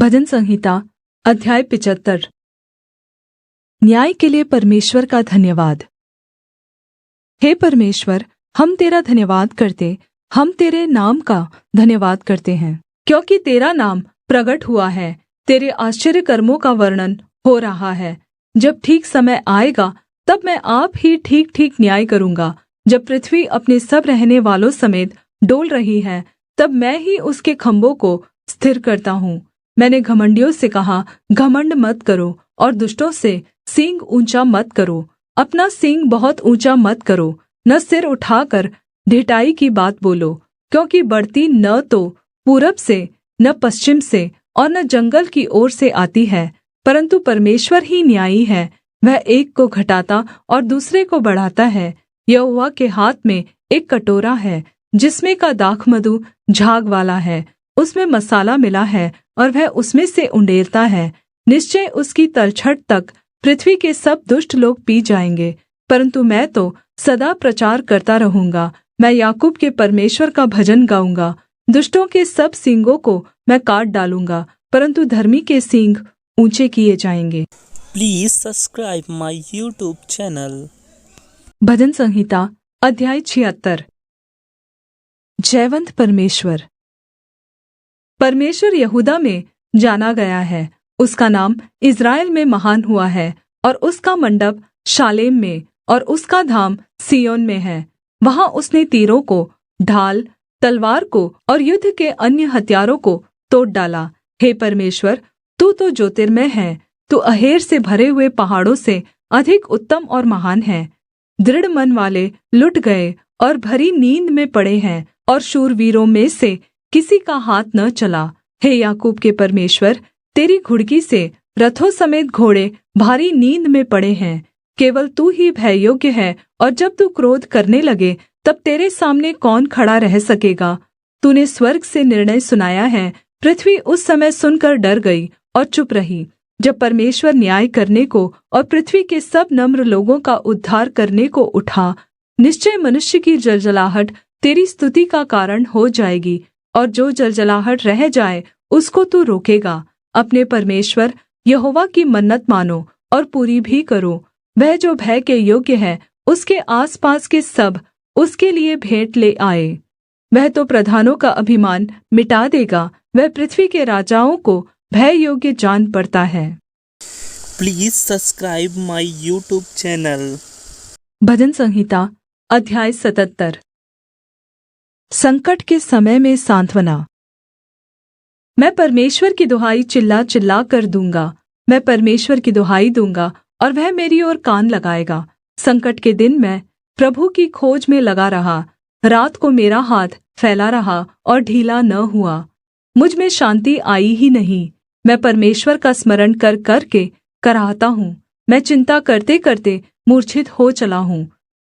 भजन संहिता अध्याय 75। न्याय के लिए परमेश्वर का धन्यवाद। हे परमेश्वर, हम तेरा धन्यवाद करते, हम तेरे नाम का धन्यवाद करते हैं, क्योंकि तेरा नाम प्रगट हुआ है, तेरे आश्चर्य कर्मों का वर्णन हो रहा है। जब ठीक समय आएगा तब मैं आप ही ठीक ठीक न्याय करूँगा। जब पृथ्वी अपने सब रहने वालों समेत डोल रही है, तब मैं ही उसके खम्भों को स्थिर करता हूँ। मैंने घमण्डियों से कहा, घमण्ड मत करो, और दुष्टों से सींग ऊँचा मत करो। अपना सींग बहुत ऊँचा मत करो, न सिर उठाकर ढिठाई की बात बोलो, क्योंकि बढ़ती न तो पूरब से, न पश्चिम से, और न जंगल की ओर से आती है, परन्तु परमेश्वर ही न्यायी है। वह एक को घटाता और दूसरे को बढ़ाता है। यहोवा के हाथ में एक कटोरा है, जिसमें का दाखमधु झाग वाला है, उसमें मसाला मिला है, और वह उसमें से उण्डेलता है। निश्चय उसकी तलछट तक पृथ्वी के सब दुष्ट लोग पी जाएंगे, परन्तु मैं तो सदा प्रचार करता रहूँगा। मैं याकूब के परमेश्वर का भजन गाऊँगा। दुष्टों के सब सींगों को मैं काट डालूँगा, परन्तु धर्मी के सींग ऊँचे किए जाएंगे। Please subscribe my YouTube channel. भजन संहिता अध्याय 76। जयवन्त परमेश्वर। परमेश्वर यहूदा में जाना गया है, उसका नाम इस्राएल में महान हुआ है, और उसका मंडप शालेम में और उसका धाम सिय्योन में है। वहाँ उसने तीरों को, ढाल, तलवार को और युद्ध के अन्य हथियारों को तोड़ डाला। हे परमेश्वर, तू तो ज्योतिर्मय है, तू अहेर से भरे हुए पहाड़ों से अधिक उत्तम और महान है। दृढ़ मन वाले लुट गए और भरी नींद में पड़े हैं, और शूरवीरों में से किसी का हाथ न चला। हे याकूब के परमेश्वर, तेरी घुड़की से रथों समेत घोड़े भारी नींद में पड़े हैं। केवल तू ही भययोग्य है, और जब तू क्रोध करने लगे तब तेरे सामने कौन खड़ा रह सकेगा। तूने स्वर्ग से निर्णय सुनाया है, पृथ्वी उस समय सुनकर डर गई और चुप रही। जब परमेश्वर न्याय करने को और पृथ्वी के सब नम्र लोगों का उद्धार करने को उठा, निश्चय मनुष्य की जलजलाहट तेरी स्तुति का कारण हो जाएगी, और जो जलजलाहट रह जाए उसको तू रोकेगा। अपने परमेश्वर यहोवा की मन्नत मानो और पूरी भी करो। वह जो भय के योग्य है, उसके आसपास के सब उसके लिए भेंट ले आए। वह तो प्रधानों का अभिमान मिटा देगा, वह पृथ्वी के राजाओं को भय योग्य जान पड़ता है। Please subscribe my YouTube channel. भजन संहिता अध्याय 77। संकट के समय में सांत्वना। मैं परमेश्वर की दुहाई चिल्ला चिल्ला कर दूंगा। मैं परमेश्वर की दुहाई दूंगा, और वह मेरी ओर कान लगाएगा। संकट के दिन मैं प्रभु की खोज में लगा रहा। रात को मेरा हाथ फैला रहा और ढीला न हुआ। मुझ में शान्ति आई ही नहीं। मैं परमेश्वर का स्मरण कर करके कराहता हूँ। मैं चिन्ता करते करते मूर्छित हो चला हूँ।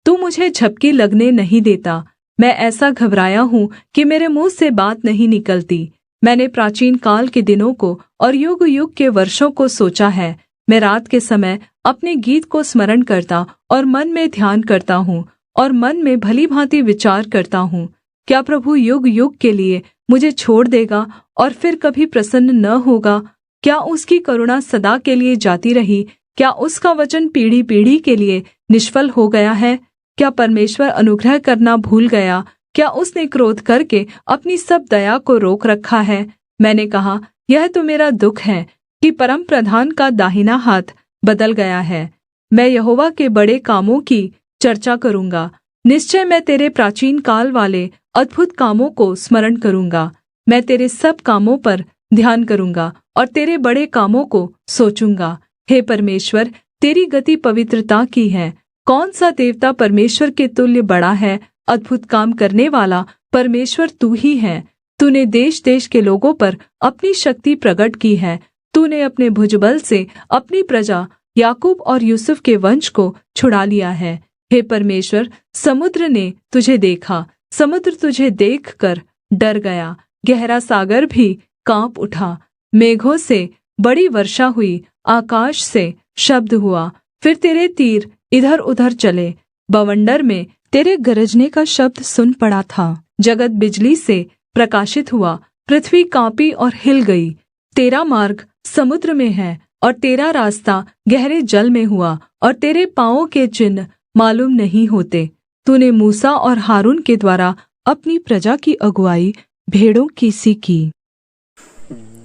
तू मुझे झपकी लगने नहीं देता। मैं ऐसा घबराया हूँ कि मेरे मुँह से बात नहीं निकलती। मैंने प्राचीन काल के दिनों को और युग युग के वर्षों को सोचा है। मैं रात के समय अपने गीत को स्मरण करता और मन में ध्यान करता हूँ, और मन में भली भांति विचार करता हूँ। क्या प्रभु युग युग के लिए मुझे छोड़ देगा और फिर कभी प्रसन्न न होगा? क्या उसकी करुणा सदा के लिए जाती रही? क्या उसका वचन पीढ़ी पीढ़ी के लिए निष्फल हो गया है? क्या परमेश्वर अनुग्रह करना भूल गया? क्या उसने क्रोध करके अपनी सब दया को रोक रखा है? मैंने कहा, यह तो मेरा दुख है कि परम प्रधान का दाहिना हाथ बदल गया है। मैं यहोवा के बड़े कामों की चर्चा करूँगा। निश्चय मैं तेरे प्राचीन काल वाले अद्भुत कामों को स्मरण करूँगा। मैं तेरे सब कामों पर ध्यान करूँगा और तेरे बड़े कामों को सोचूंगा। हे परमेश्वर, तेरी गति पवित्रता की है। कौन सा देवता परमेश्वर के तुल्य बड़ा है? अद्भुत काम करने वाला परमेश्वर तू ही है। तूने देश देश के लोगों पर अपनी शक्ति प्रगट की है। तूने अपने भुजबल से अपनी प्रजा याकूब और यूसुफ के वंश को छुड़ा लिया है। हे परमेश्वर, समुद्र ने तुझे देखा, समुद्र तुझे देखकर डर गया। गहरा सागर भी काँप उठा। मेघों से बड़ी वर्षा हुई, आकाश से शब्द हुआ। फिर तेरे तीर इधर उधर चले। बवंडर में तेरे गरजने का शब्द सुन पड़ा था। जगत बिजली से प्रकाशित हुआ, पृथ्वी काँपी और हिल गई। तेरा मार्ग समुद्र में है और तेरा रास्ता गहरे जल में हुआ और तेरे पाँवों के चिन्ह मालूम नहीं होते। तूने मूसा और हारून के द्वारा अपनी प्रजा की अगुआई भेड़ों की सी की।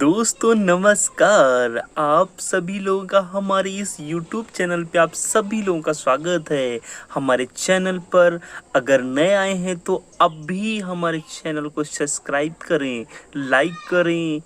दोस्तों नमस्कार, आप सभी लोगों का हमारे इस YouTube चैनल पे आप सभी लोगों का स्वागत है। हमारे चैनल पर अगर नए आए हैं तो अब भी हमारे चैनल को सब्सक्राइब करें, लाइक करें।